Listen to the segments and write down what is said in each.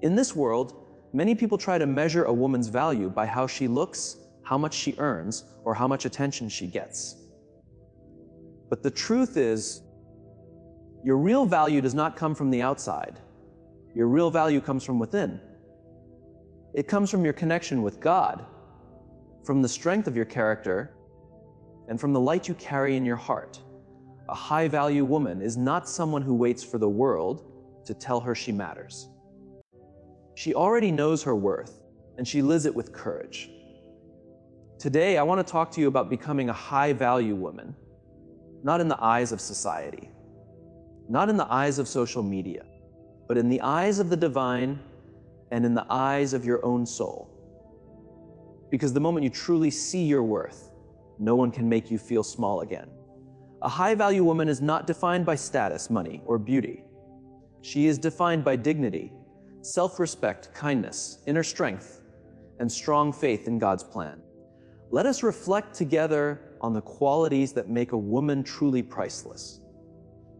In this world, many people try to measure a woman's value by how she looks, how much she earns, or how much attention she gets. But the truth is, your real value does not come from the outside. Your real value comes from within. It comes from your connection with God, from the strength of your character, and from the light you carry in your heart. A high-value woman is not someone who waits for the world to tell her she matters. She already knows her worth, and she lives it with courage. Today, I want to talk to you about becoming a high-value woman, not in the eyes of society, not in the eyes of social media, but in the eyes of the divine and in the eyes of your own soul. Because the moment you truly see your worth, no one can make you feel small again. A high-value woman is not defined by status, money, or beauty. She is defined by dignity, self-respect, kindness, inner strength, and strong faith in God's plan. Let us reflect together on the qualities that make a woman truly priceless.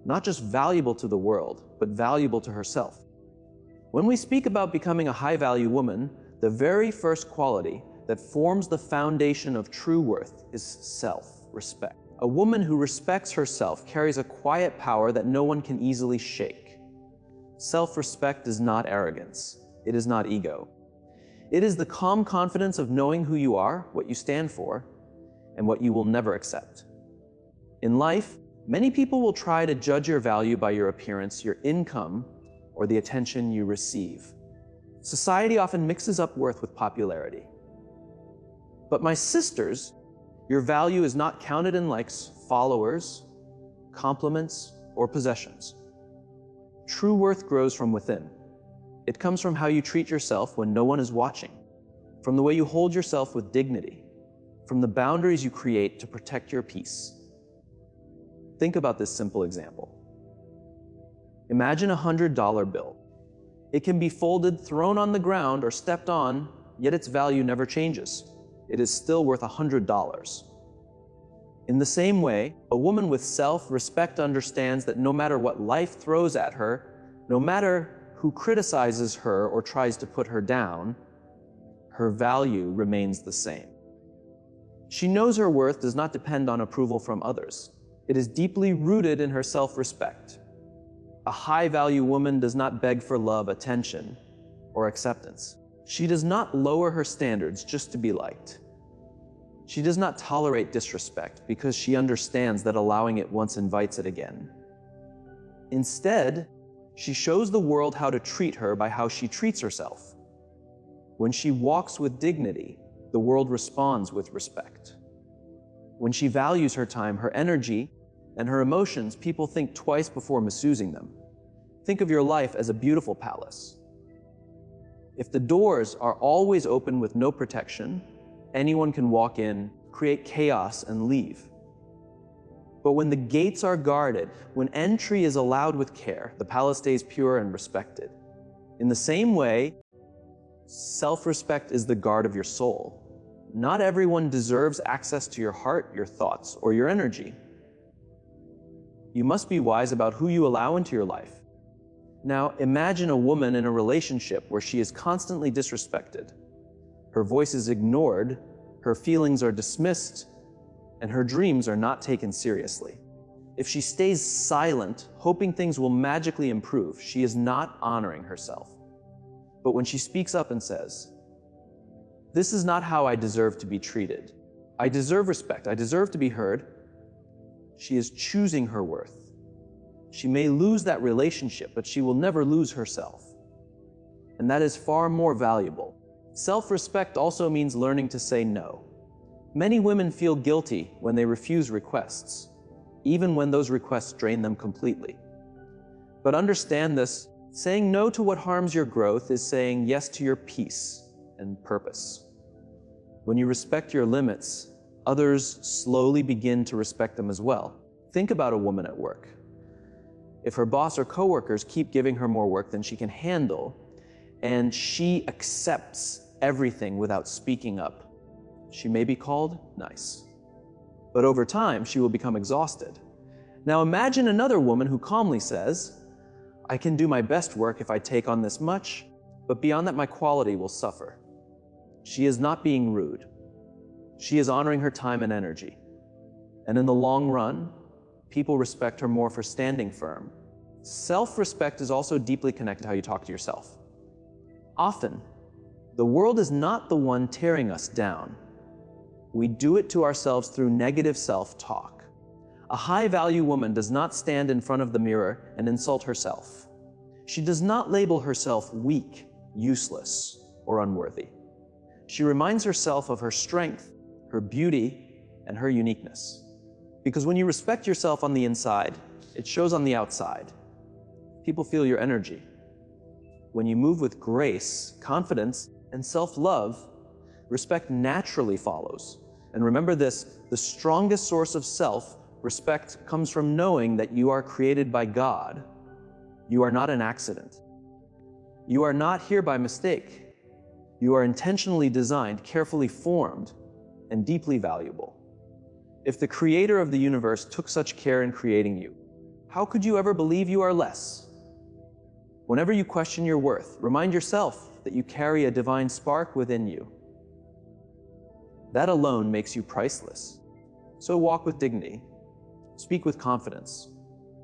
Not just valuable to the world, but valuable to herself. When we speak about becoming a high-value woman, the very first quality that forms the foundation of true worth is self-respect. A woman who respects herself carries a quiet power that no one can easily shake. Self-respect is not arrogance. It is not ego. It is the calm confidence of knowing who you are, what you stand for, and what you will never accept. In life, many people will try to judge your value by your appearance, your income, or the attention you receive. Society often mixes up worth with popularity. But my sisters, your value is not counted in likes, followers, compliments, or possessions. True worth grows from within. It comes from how you treat yourself when no one is watching, from the way you hold yourself with dignity, from the boundaries you create to protect your peace. Think about this simple example. Imagine a $100 bill. It can be folded, thrown on the ground, or stepped on, yet its value never changes. It is still worth $100. In the same way, a woman with self-respect understands that no matter what life throws at her, no matter who criticizes her or tries to put her down, her value remains the same. She knows her worth does not depend on approval from others. It is deeply rooted in her self-respect. A high-value woman does not beg for love, attention, or acceptance. She does not lower her standards just to be liked. She does not tolerate disrespect because she understands that allowing it once invites it again. Instead, she shows the world how to treat her by how she treats herself. When she walks with dignity, the world responds with respect. When she values her time, her energy, and her emotions, people think twice before misusing them. Think of your life as a beautiful palace. If the doors are always open with no protection, anyone can walk in, create chaos, and leave. But when the gates are guarded, when entry is allowed with care, the palace stays pure and respected. In the same way, self-respect is the guard of your soul. Not everyone deserves access to your heart, your thoughts, or your energy. You must be wise about who you allow into your life. Now, imagine a woman in a relationship where she is constantly disrespected. Her voice is ignored, her feelings are dismissed, and her dreams are not taken seriously. If she stays silent, hoping things will magically improve, she is not honoring herself. But when she speaks up and says, "This is not how I deserve to be treated. I deserve respect. I deserve to be heard," she is choosing her worth. She may lose that relationship, but she will never lose herself. And that is far more valuable. Self-respect also means learning to say no. Many women feel guilty when they refuse requests, even when those requests drain them completely. But understand this, saying no to what harms your growth is saying yes to your peace and purpose. When you respect your limits, others slowly begin to respect them as well. Think about a woman at work. If her boss or coworkers keep giving her more work than she can handle, and she accepts everything without speaking up, she may be called nice. But over time, she will become exhausted. Now imagine another woman who calmly says, "I can do my best work if I take on this much, But beyond that, my quality will suffer. She is not being rude. She is honoring her time and energy. And in the long run, people respect her more for standing firm. Self-respect is also deeply connected to how you talk to yourself. Often, the world is not the one tearing us down. We do it to ourselves through negative self-talk. A high-value woman does not stand in front of the mirror and insult herself. She does not label herself weak, useless, or unworthy. She reminds herself of her strength, her beauty, and her uniqueness. Because when you respect yourself on the inside, it shows on the outside. People feel your energy. When you move with grace, confidence, and self-love, respect naturally follows. And remember this, the strongest source of self-respect comes from knowing that you are created by God. You are not an accident. You are not here by mistake. You are intentionally designed, carefully formed, and deeply valuable. If the creator of the universe took such care in creating you, how could you ever believe you are less? Whenever you question your worth, remind yourself that you carry a divine spark within you. That alone makes you priceless. So walk with dignity, speak with confidence,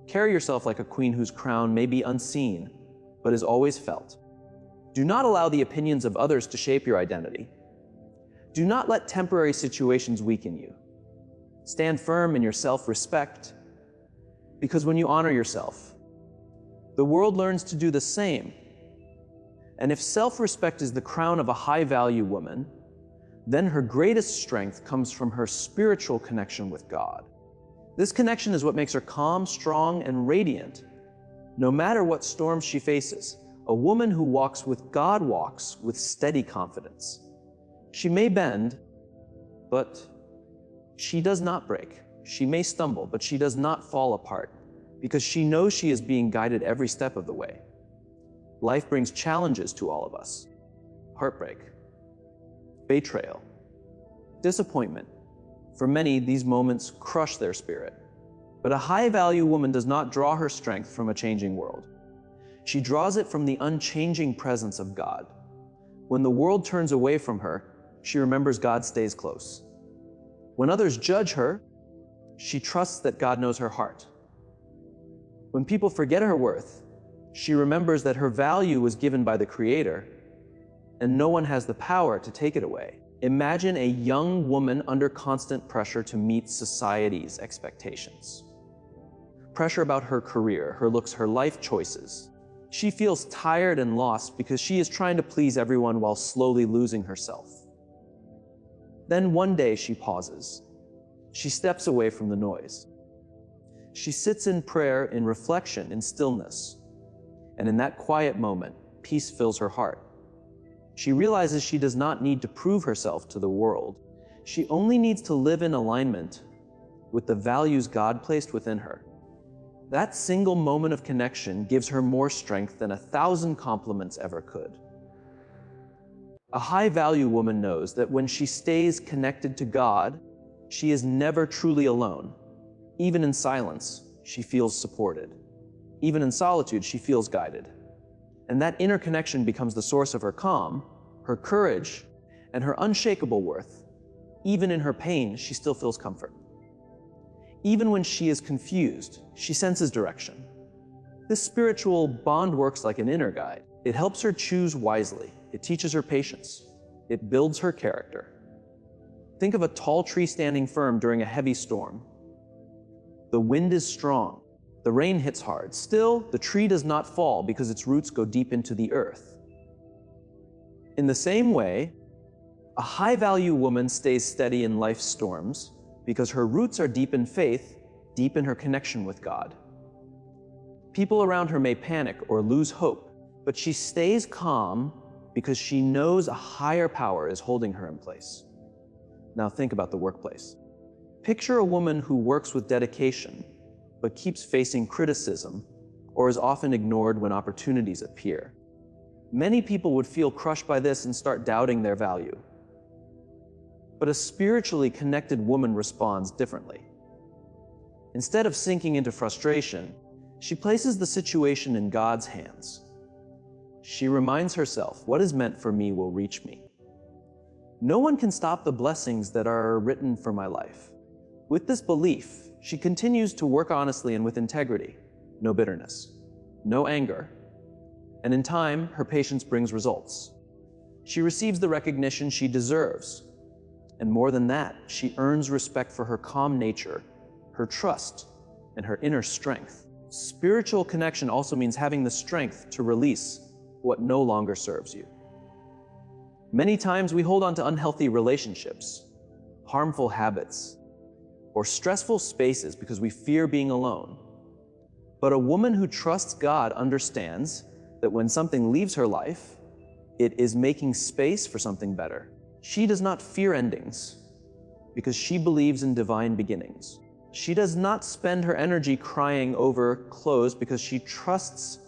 carry yourself like a queen whose crown may be unseen, but is always felt. Do not allow the opinions of others to shape your identity. Do not let temporary situations weaken you. Stand firm in your self-respect, because when you honor yourself, the world learns to do the same. And if self-respect is the crown of a high-value woman, then her greatest strength comes from her spiritual connection with God. This connection is what makes her calm, strong, and radiant. No matter what storms she faces, a woman who walks with God walks with steady confidence. She may bend, but she does not break. She may stumble, but she does not fall apart, because she knows she is being guided every step of the way. Life brings challenges to all of us. Heartbreak, betrayal, disappointment. For many, these moments crush their spirit. But a high-value woman does not draw her strength from a changing world. She draws it from the unchanging presence of God. When the world turns away from her, she remembers God stays close. When others judge her, she trusts that God knows her heart. When people forget her worth, she remembers that her value was given by the Creator, and no one has the power to take it away. Imagine a young woman under constant pressure to meet society's expectations. Pressure about her career, her looks, her life choices. She feels tired and lost because she is trying to please everyone while slowly losing herself. Then one day she pauses. She steps away from the noise. She sits in prayer, in reflection, in stillness. And in that quiet moment, peace fills her heart. She realizes she does not need to prove herself to the world. She only needs to live in alignment with the values God placed within her. That single moment of connection gives her more strength than 1,000 compliments ever could. A high-value woman knows that when she stays connected to God, she is never truly alone. Even in silence, she feels supported. Even in solitude, she feels guided. And that inner connection becomes the source of her calm, her courage, and her unshakable worth. Even in her pain, she still feels comfort. Even when she is confused, she senses direction. This spiritual bond works like an inner guide. It helps her choose wisely. It teaches her patience. It builds her character. Think of a tall tree standing firm during a heavy storm. The wind is strong. The rain hits hard. Still, the tree does not fall because its roots go deep into the earth. In the same way, a high-value woman stays steady in life's storms because her roots are deep in faith, deep in her connection with God. People around her may panic or lose hope, but she stays calm because she knows a higher power is holding her in place. Now think about the workplace. Picture a woman who works with dedication, but keeps facing criticism or is often ignored when opportunities appear. Many people would feel crushed by this and start doubting their value. But a spiritually connected woman responds differently. Instead of sinking into frustration, she places the situation in God's hands. She reminds herself, what is meant for me will reach me. No one can stop the blessings that are written for my life. With this belief, she continues to work honestly and with integrity. No bitterness, no anger, and in time, her patience brings results. She receives the recognition she deserves, and more than that, she earns respect for her calm nature, her trust, and her inner strength. Spiritual connection also means having the strength to release what no longer serves you. Many times we hold on to unhealthy relationships, harmful habits, or stressful spaces because we fear being alone. But a woman who trusts God understands that when something leaves her life, it is making space for something better. She does not fear endings because she believes in divine beginnings. She does not spend her energy crying over close because she trusts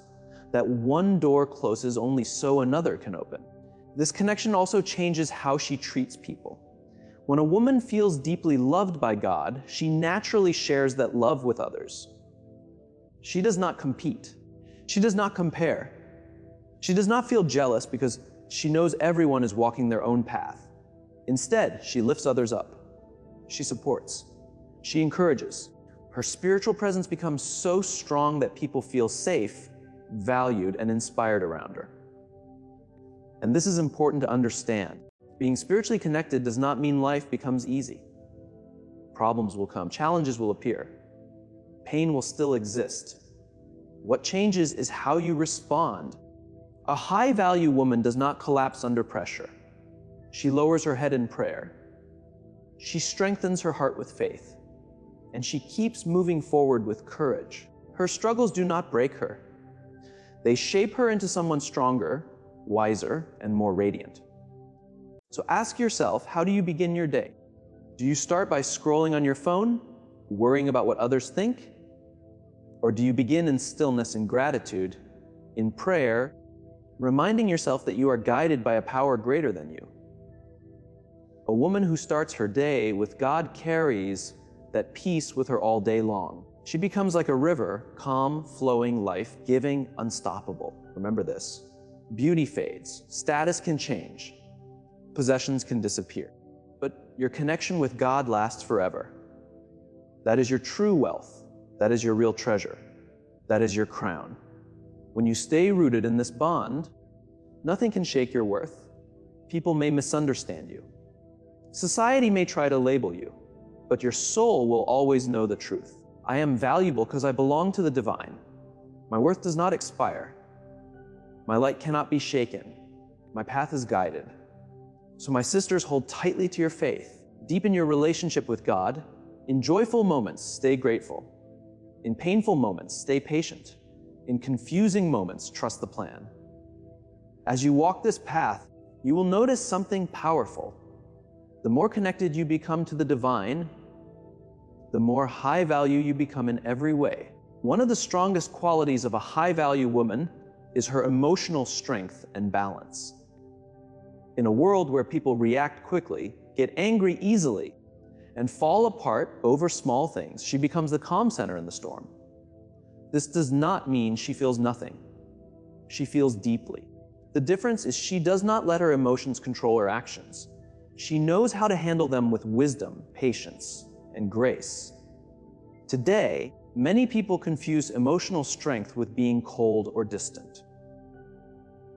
that one door closes only so another can open. This connection also changes how she treats people. When a woman feels deeply loved by God, she naturally shares that love with others. She does not compete. She does not compare. She does not feel jealous because she knows everyone is walking their own path. Instead, she lifts others up. She supports. She encourages. Her spiritual presence becomes so strong that people feel safe, valued, and inspired around her. And this is important to understand. Being spiritually connected does not mean life becomes easy. Problems will come, challenges will appear. Pain will still exist. What changes is how you respond. A high-value woman does not collapse under pressure. She lowers her head in prayer. She strengthens her heart with faith. And she keeps moving forward with courage. Her struggles do not break her. They shape her into someone stronger, wiser, and more radiant. So ask yourself, how do you begin your day? Do you start by scrolling on your phone, worrying about what others think? Or do you begin in stillness and gratitude, in prayer, reminding yourself that you are guided by a power greater than you? A woman who starts her day with God carries that peace with her all day long. She becomes like a river, calm, flowing, life-giving, unstoppable. Remember this. Beauty fades, status can change, possessions can disappear, but your connection with God lasts forever. That is your true wealth. That is your real treasure. That is your crown. When you stay rooted in this bond, nothing can shake your worth. People may misunderstand you. Society may try to label you, but your soul will always know the truth. I am valuable because I belong to the divine. My worth does not expire. My light cannot be shaken. My path is guided. So my sisters, hold tightly to your faith. Deepen your relationship with God. In joyful moments, stay grateful. In painful moments, stay patient. In confusing moments, trust the plan. As you walk this path, you will notice something powerful. The more connected you become to the divine, the more high value you become in every way. One of the strongest qualities of a high value woman is her emotional strength and balance. In a world where people react quickly, get angry easily, and fall apart over small things, she becomes the calm center in the storm. This does not mean she feels nothing. She feels deeply. The difference is she does not let her emotions control her actions. She knows how to handle them with wisdom, patience, and grace. Today, many people confuse emotional strength with being cold or distant.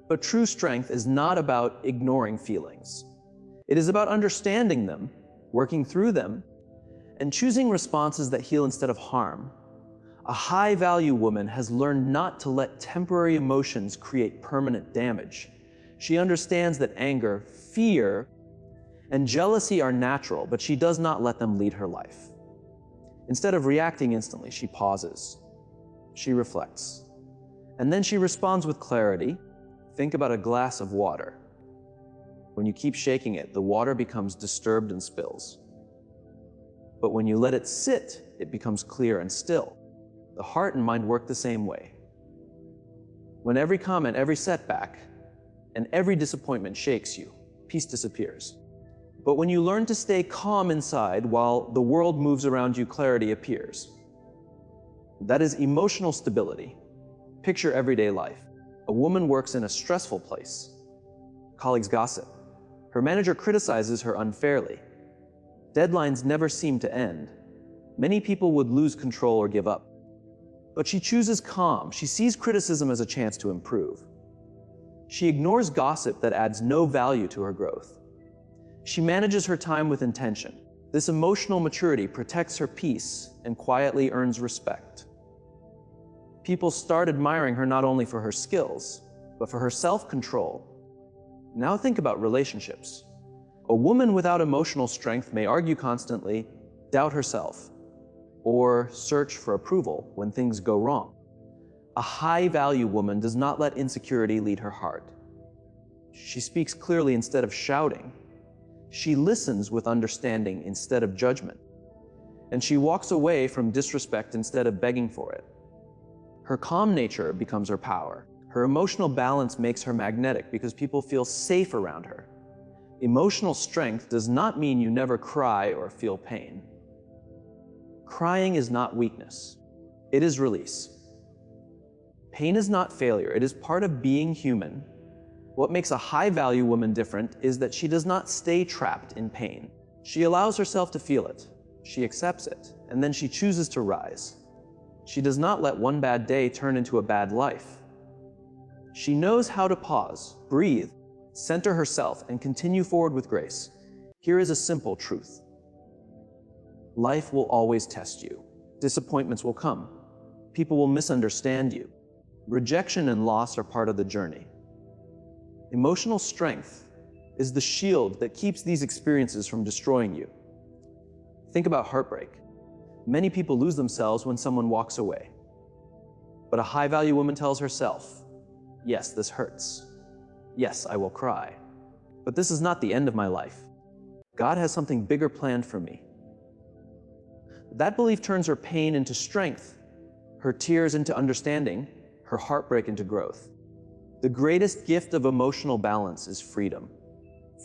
But true strength is not about ignoring feelings. It is about understanding them, working through them, and choosing responses that heal instead of harm. A high-value woman has learned not to let temporary emotions create permanent damage. She understands that anger, fear, and jealousy are natural, but she does not let them lead her life. Instead of reacting instantly, she pauses. She reflects. And then she responds with clarity. Think about a glass of water. When you keep shaking it, the water becomes disturbed and spills. But when you let it sit, it becomes clear and still. The heart and mind work the same way. When every comment, every setback, and every disappointment shakes you, peace disappears. But when you learn to stay calm inside while the world moves around you, clarity appears. That is emotional stability. Picture everyday life. A woman works in a stressful place. Colleagues gossip. Her manager criticizes her unfairly. Deadlines never seem to end. Many people would lose control or give up. But she chooses calm. She sees criticism as a chance to improve. She ignores gossip that adds no value to her growth. She manages her time with intention. This emotional maturity protects her peace and quietly earns respect. People start admiring her not only for her skills, but for her self-control. Now think about relationships. A woman without emotional strength may argue constantly, doubt herself, or search for approval when things go wrong. A high-value woman does not let insecurity lead her heart. She speaks clearly instead of shouting. She listens with understanding instead of judgment. And she walks away from disrespect instead of begging for it. Her calm nature becomes her power. Her emotional balance makes her magnetic because people feel safe around her. Emotional strength does not mean you never cry or feel pain. Crying is not weakness. It is release. Pain is not failure. It is part of being human. What makes a high-value woman different is that she does not stay trapped in pain. She allows herself to feel it. She accepts it, and then she chooses to rise. She does not let one bad day turn into a bad life. She knows how to pause, breathe, center herself, and continue forward with grace. Here is a simple truth. Life will always test you. Disappointments will come. People will misunderstand you. Rejection and loss are part of the journey. Emotional strength is the shield that keeps these experiences from destroying you. Think about heartbreak. Many people lose themselves when someone walks away. But a high-value woman tells herself, yes, this hurts. Yes, I will cry. But this is not the end of my life. God has something bigger planned for me. That belief turns her pain into strength, her tears into understanding, her heartbreak into growth. The greatest gift of emotional balance is freedom.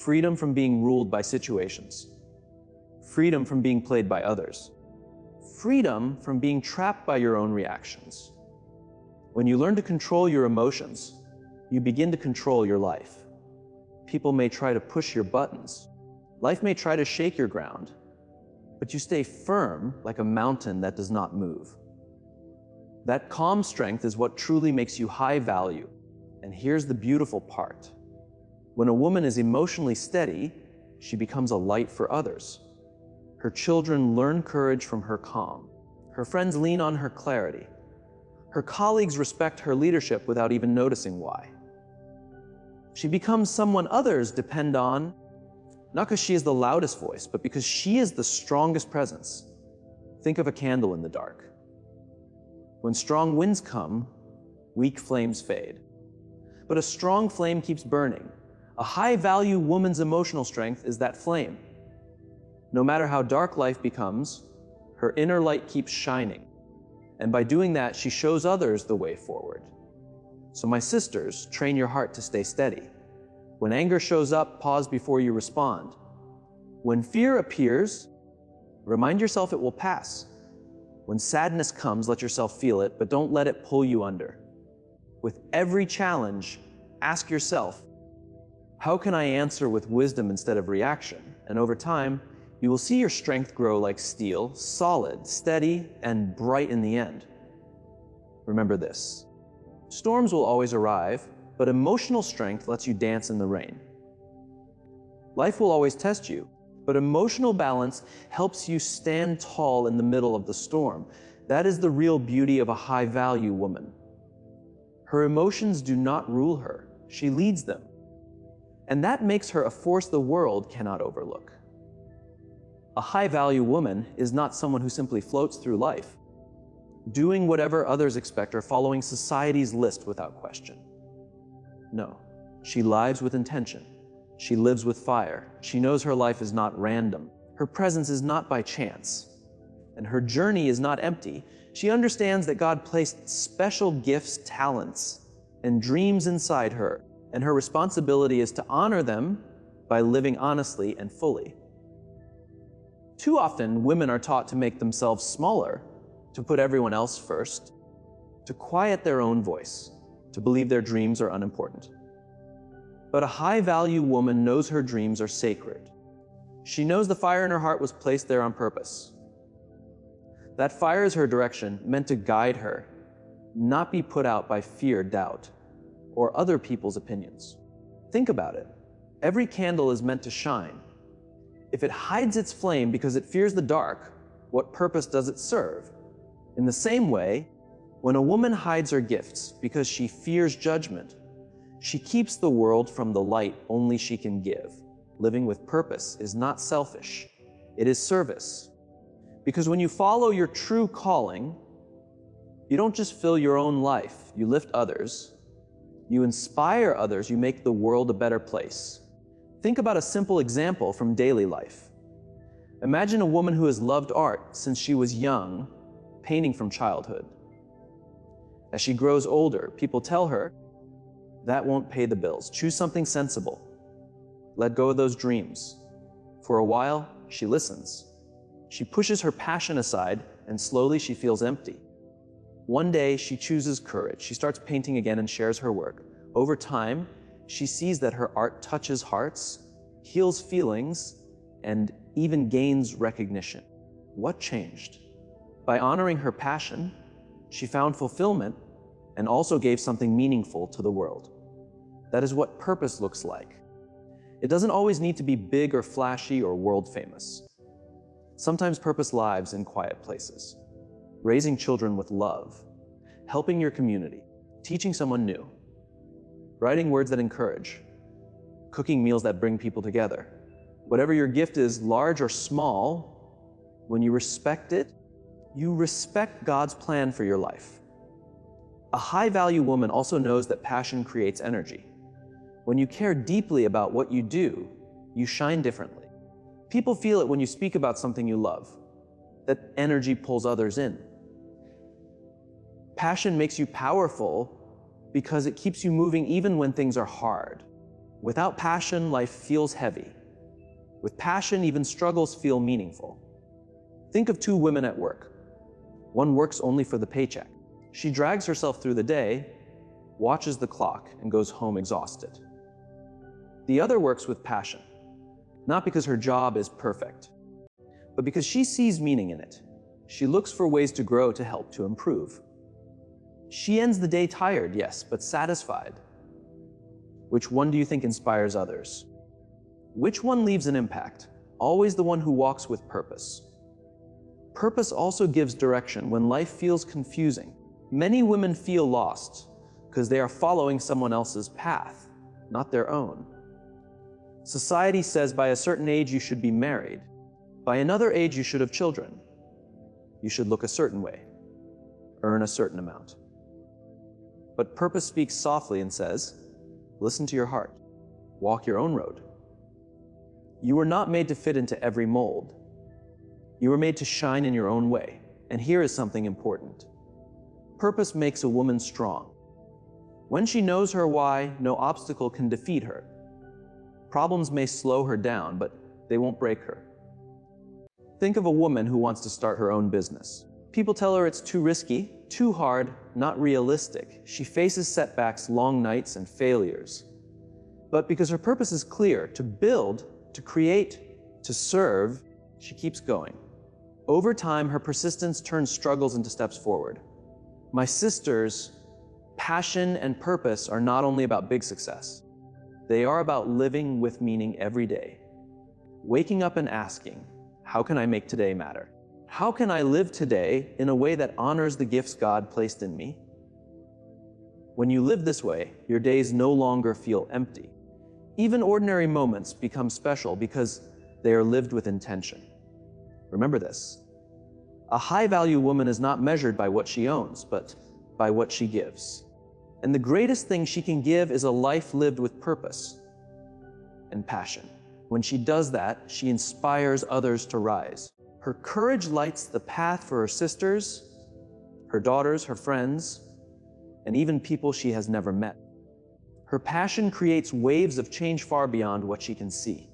Freedom from being ruled by situations. Freedom from being played by others. Freedom from being trapped by your own reactions. When you learn to control your emotions, you begin to control your life. People may try to push your buttons. Life may try to shake your ground, but you stay firm like a mountain that does not move. That calm strength is what truly makes you high value. And here's the beautiful part. When a woman is emotionally steady, she becomes a light for others. Her children learn courage from her calm. Her friends lean on her clarity. Her colleagues respect her leadership without even noticing why. She becomes someone others depend on, not because she is the loudest voice, but because she is the strongest presence. Think of a candle in the dark. When strong winds come, weak flames fade. But a strong flame keeps burning. A high-value woman's emotional strength is that flame. No matter how dark life becomes, her inner light keeps shining. And by doing that, she shows others the way forward. So my sisters, train your heart to stay steady. When anger shows up, pause before you respond. When fear appears, remind yourself it will pass. When sadness comes, let yourself feel it, but don't let it pull you under. With every challenge, ask yourself, how can I answer with wisdom instead of reaction? And over time, you will see your strength grow like steel, solid, steady, and bright in the end. Remember this. Storms will always arrive, but emotional strength lets you dance in the rain. Life will always test you, but emotional balance helps you stand tall in the middle of the storm. That is the real beauty of a high-value woman. Her emotions do not rule her. She leads them. And that makes her a force the world cannot overlook. A high-value woman is not someone who simply floats through life, doing whatever others expect or following society's list without question. No, she lives with intention. She lives with fire. She knows her life is not random. Her presence is not by chance. And her journey is not empty. She understands that God placed special gifts, talents, and dreams inside her, and her responsibility is to honor them by living honestly and fully. Too often, women are taught to make themselves smaller, to put everyone else first, to quiet their own voice, to believe their dreams are unimportant. But a high-value woman knows her dreams are sacred. She knows the fire in her heart was placed there on purpose. That fire is her direction, meant to guide her, not be put out by fear, doubt, or other people's opinions. Think about it. Every candle is meant to shine. If it hides its flame because it fears the dark, what purpose does it serve? In the same way, when a woman hides her gifts because she fears judgment, she keeps the world from the light only she can give. Living with purpose is not selfish, it is service. Because when you follow your true calling, you don't just fill your own life, you lift others, you inspire others, you make the world a better place. Think about a simple example from daily life. Imagine a woman who has loved art since she was young, painting from childhood. As she grows older, people tell her, that won't pay the bills. Choose something sensible. Let go of those dreams. For a while, she listens. She pushes her passion aside, and slowly she feels empty. One day, she chooses courage. She starts painting again and shares her work. Over time, she sees that her art touches hearts, heals feelings, and even gains recognition. What changed? By honoring her passion, she found fulfillment and also gave something meaningful to the world. That is what purpose looks like. It doesn't always need to be big or flashy or world famous. Sometimes purpose lives in quiet places. Raising children with love, helping your community, teaching someone new, writing words that encourage, cooking meals that bring people together. Whatever your gift is, large or small, when you respect it, you respect God's plan for your life. A high-value woman also knows that passion creates energy. When you care deeply about what you do, you shine differently. People feel it when you speak about something you love. That energy pulls others in. Passion makes you powerful because it keeps you moving even when things are hard. Without passion, life feels heavy. With passion, even struggles feel meaningful. Think of two women at work. One works only for the paycheck. She drags herself through the day, watches the clock, and goes home exhausted. The other works with passion, not because her job is perfect, but because she sees meaning in it. She looks for ways to grow, to help, to improve. She ends the day tired, yes, but satisfied. Which one do you think inspires others? Which one leaves an impact? Always the one who walks with purpose. Purpose also gives direction when life feels confusing. Many women feel lost because they are following someone else's path, not their own. Society says by a certain age you should be married. By another age you should have children. You should look a certain way, earn a certain amount. But purpose speaks softly and says, listen to your heart, walk your own road. You were not made to fit into every mold. You were made to shine in your own way. And here is something important. Purpose makes a woman strong. When she knows her why, no obstacle can defeat her. Problems may slow her down, but they won't break her. Think of a woman who wants to start her own business. People tell her it's too risky, too hard, not realistic. She faces setbacks, long nights, and failures. But because her purpose is clear, to build, to create, to serve, she keeps going. Over time, her persistence turns struggles into steps forward. My sisters, passion and purpose are not only about big success. They are about living with meaning every day. Waking up and asking, how can I make today matter? How can I live today in a way that honors the gifts God placed in me? When you live this way, your days no longer feel empty. Even ordinary moments become special because they are lived with intention. Remember this. A high-value woman is not measured by what she owns, but by what she gives. And the greatest thing she can give is a life lived with purpose and passion. When she does that, she inspires others to rise. Her courage lights the path for her sisters, her daughters, her friends, and even people she has never met. Her passion creates waves of change far beyond what she can see.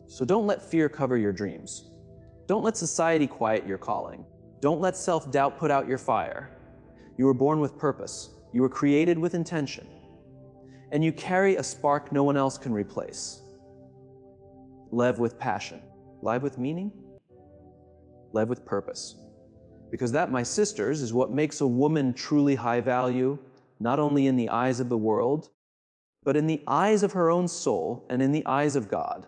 So don't let fear cover your dreams. Don't let society quiet your calling. Don't let self-doubt put out your fire. You were born with purpose. You were created with intention, and you carry a spark no one else can replace. Live with passion. Live with meaning. Live with purpose. Because that, my sisters, is what makes a woman truly high value, not only in the eyes of the world, but in the eyes of her own soul and in the eyes of God.